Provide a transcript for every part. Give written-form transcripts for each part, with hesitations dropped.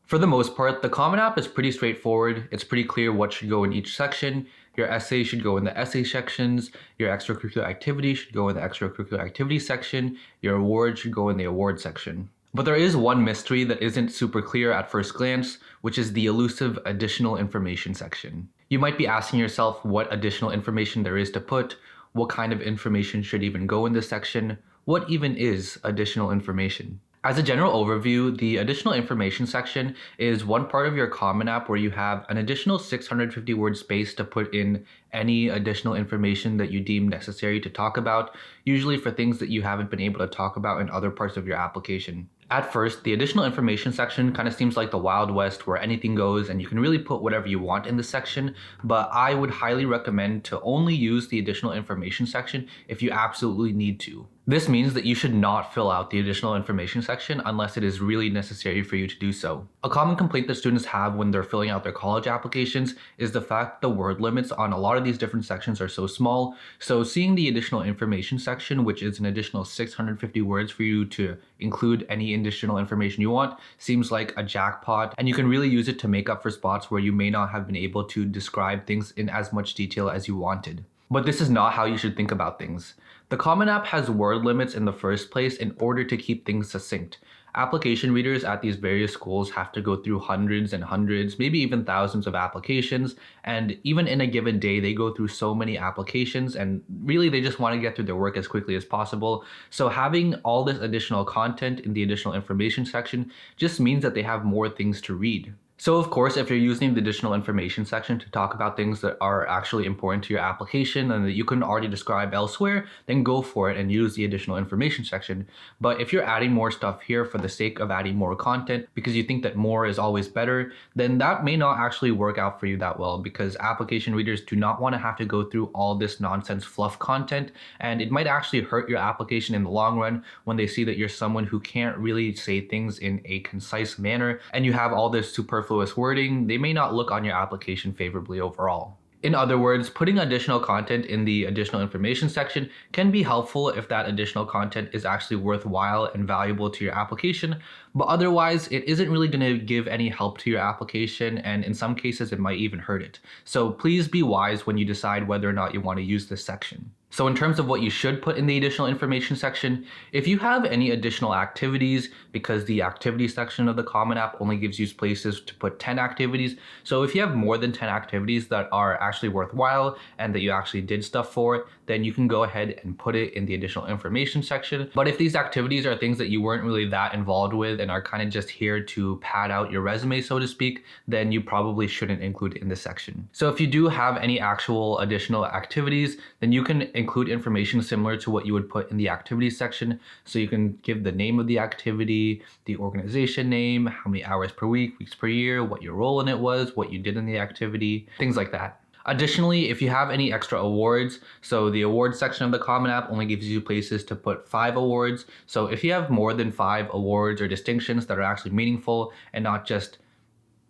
For the most part, the Common App is pretty straightforward. It's pretty clear what should go in each section. Your essay should go in the essay sections. Your extracurricular activity should go in the extracurricular activity section. Your award should go in the award section. But there is one mystery that isn't super clear at first glance, which is the elusive additional information section. You might be asking yourself what additional information there is to put, what kind of information should even go in this section, what even is additional information? As a general overview, the additional information section is one part of your Common App where you have an additional 650 word space to put in any additional information that you deem necessary to talk about, usually for things that you haven't been able to talk about in other parts of your application. At first, the additional information section kind of seems like the Wild West where anything goes and you can really put whatever you want in this section, but I would highly recommend to only use the additional information section if you absolutely need to. This means that you should not fill out the additional information section unless it is really necessary for you to do so. A common complaint that students have when they're filling out their college applications is the fact the word limits on a lot of these different sections are so small, so seeing the additional information section, which is an additional 650 words for you to include any additional information you want, seems like a jackpot, and you can really use it to make up for spots where you may not have been able to describe things in as much detail as you wanted. But this is not how you should think about things. The Common App has word limits in the first place in order to keep things succinct. Application readers at these various schools have to go through hundreds and hundreds, maybe even thousands of applications, and even in a given day they go through so many applications, and really they just want to get through their work as quickly as possible. So having all this additional content in the additional information section just means that they have more things to read. So of course, if you're using the additional information section to talk about things that are actually important to your application and that you couldn't already describe elsewhere, then go for it and use the additional information section. But if you're adding more stuff here for the sake of adding more content because you think that more is always better, then that may not actually work out for you that well, because application readers do not want to have to go through all this nonsense fluff content, and it might actually hurt your application in the long run when they see that you're someone who can't really say things in a concise manner and you have all this superfluous wording. They may not look on your application favorably overall. In other words, putting additional content in the additional information section can be helpful if that additional content is actually worthwhile and valuable to your application, but otherwise it isn't really going to give any help to your application, and in some cases it might even hurt it. So please be wise when you decide whether or not you want to use this section. So in terms of what you should put in the additional information section, if you have any additional activities, because the activity section of the Common App only gives you places to put 10 activities, so if you have more than 10 activities that are actually worthwhile and that you actually did stuff for, then you can go ahead and put it in the additional information section. But if these activities are things that you weren't really that involved with and are kind of just here to pad out your resume, so to speak, then you probably shouldn't include it in this section. So if you do have any actual additional activities, then you can include information similar to what you would put in the activities section. So you can give the name of the activity, the organization name, how many hours per week, weeks per year, what your role in it was, what you did in the activity, things like that. Additionally, if you have any extra awards, so the awards section of the Common App only gives you places to put 5 awards. So if you have more than 5 awards or distinctions that are actually meaningful and not just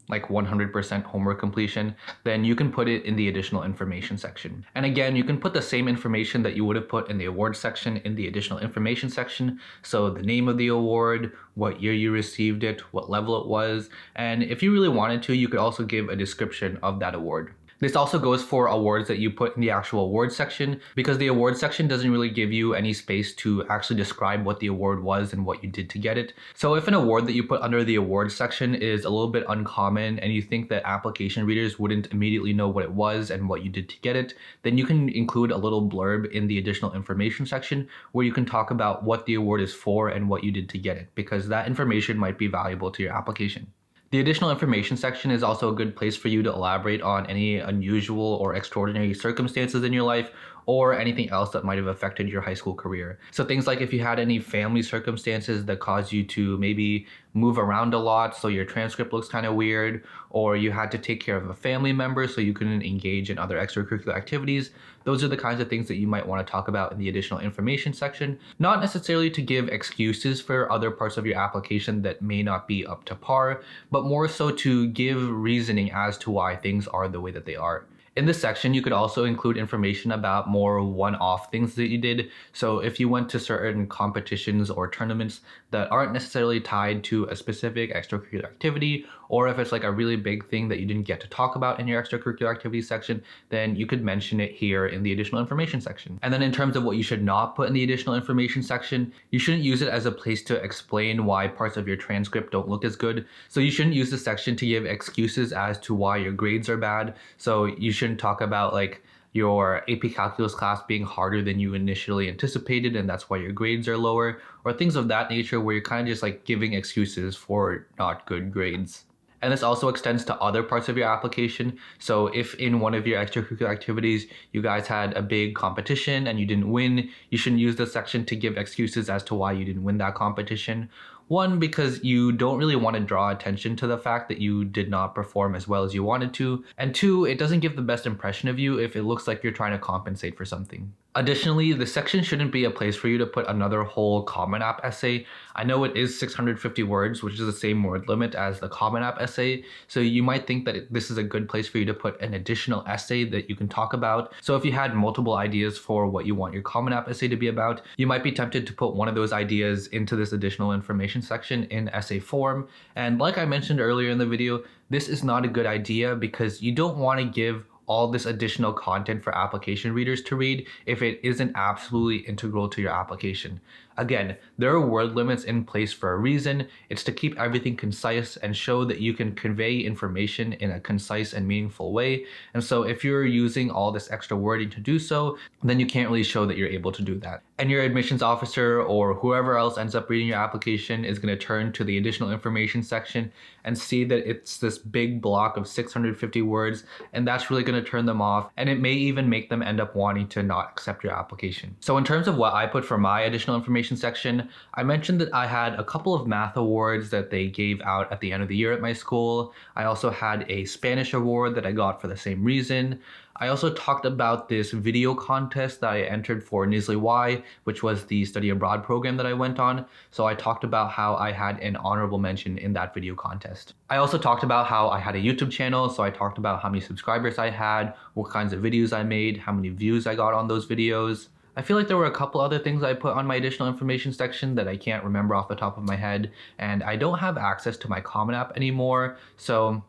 like 100% homework completion, then you can put it in the additional information section. And again, you can put the same information that you would have put in the awards section in the additional information section. So the name of the award, what year you received it, what level it was, and if you really wanted to, you could also give a description of that award. This also goes for awards that you put in the actual awards section, because the awards section doesn't really give you any space to actually describe what the award was and what you did to get it. So if an award that you put under the awards section is a little bit uncommon and you think that application readers wouldn't immediately know what it was and what you did to get it, then you can include a little blurb in the additional information section where you can talk about what the award is for and what you did to get it, because that information might be valuable to your application. The additional information section is also a good place for you to elaborate on any unusual or extraordinary circumstances in your life or anything else that might have affected your high school career. So things like if you had any family circumstances that caused you to maybe move around a lot so your transcript looks kind of weird, or you had to take care of a family member so you couldn't engage in other extracurricular activities, those are the kinds of things that you might want to talk about in the additional information section. Not necessarily to give excuses for other parts of your application that may not be up to par, but more so to give reasoning as to why things are the way that they are. In this section, you could also include information about more one-off things that you did. So if you went to certain competitions or tournaments that aren't necessarily tied to a specific extracurricular activity, or if it's like a really big thing that you didn't get to talk about in your extracurricular activities section, then you could mention it here in the additional information section. And then in terms of what you should not put in the additional information section, you shouldn't use it as a place to explain why parts of your transcript don't look as good. So you shouldn't use this section to give excuses as to why your grades are bad. So you shouldn't talk about like your AP Calculus class being harder than you initially anticipated and that's why your grades are lower, or things of that nature where you're kind of just like giving excuses for not good grades. And this also extends to other parts of your application. So if in one of your extracurricular activities, you guys had a big competition and you didn't win, you shouldn't use this section to give excuses as to why you didn't win that competition. One, because you don't really want to draw attention to the fact that you did not perform as well as you wanted to. And two, it doesn't give the best impression of you if it looks like you're trying to compensate for something. Additionally, the section shouldn't be a place for you to put another whole Common App essay. I know it is 650 words, which is the same word limit as the Common App essay. So you might think that this is a good place for you to put an additional essay that you can talk about. So if you had multiple ideas for what you want your Common App essay to be about, you might be tempted to put one of those ideas into this additional information section in essay form. And like I mentioned earlier in the video, this is not a good idea because you don't want to give all this additional content for application readers to read if it isn't absolutely integral to your application. Again, there are word limits in place for a reason. It's to keep everything concise and show that you can convey information in a concise and meaningful way. And so if you're using all this extra wording to do so, then you can't really show that you're able to do that. And your admissions officer or whoever else ends up reading your application is going to turn to the additional information section and see that it's this big block of 650 words, and that's really going to turn them off, and it may even make them end up wanting to not accept your application. So in terms of what I put for my additional information section, I mentioned that I had a couple of math awards that they gave out at the end of the year at my school. I also had a Spanish award that I got for the same reason. I also talked about this video contest that I entered for Nisley Y, which was the study abroad program that I went on. So I talked about how I had an honorable mention in that video contest. I also talked about how I had a YouTube channel. So I talked about how many subscribers I had, what kinds of videos I made, how many views I got on those videos. I feel like there were a couple other things I put on my additional information section that I can't remember off the top of my head, and I don't have access to my Common App anymore, so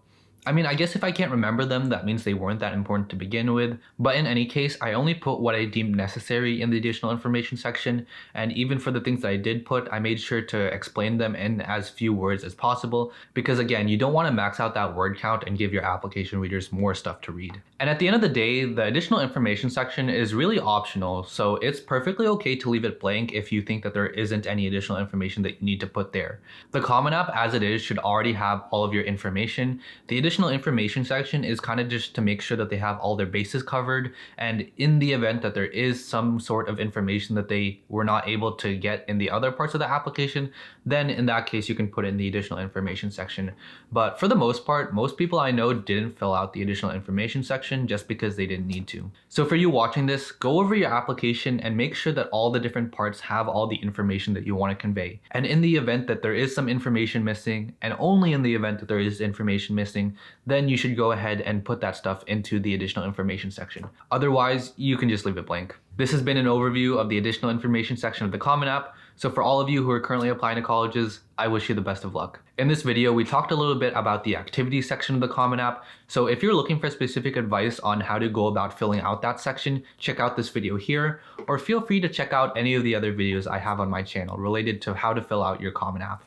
I mean, I guess if I can't remember them, that means they weren't that important to begin with. But in any case, I only put what I deemed necessary in the additional information section. And even for the things that I did put, I made sure to explain them in as few words as possible. Because again, you don't want to max out that word count and give your application readers more stuff to read. And at the end of the day, the additional information section is really optional. So it's perfectly okay to leave it blank if you think that there isn't any additional information that you need to put there. The Common App as it is should already have all of your information. The additional information section is kind of just to make sure that they have all their bases covered, and in the event that there is some sort of information that they were not able to get in the other parts of the application, then in that case you can put in the additional information section. But for the most part, most people I know didn't fill out the additional information section just because they didn't need to. So for you watching this, go over your application and make sure that all the different parts have all the information that you want to convey. And in the event that there is some information missing, and only in the event that there is information missing, then you should go ahead and put that stuff into the additional information section. Otherwise, you can just leave it blank. This has been an overview of the additional information section of the Common App. So for all of you who are currently applying to colleges, I wish you the best of luck. In this video, we talked a little bit about the activities section of the Common App. So if you're looking for specific advice on how to go about filling out that section, check out this video here, or feel free to check out any of the other videos I have on my channel related to how to fill out your Common App.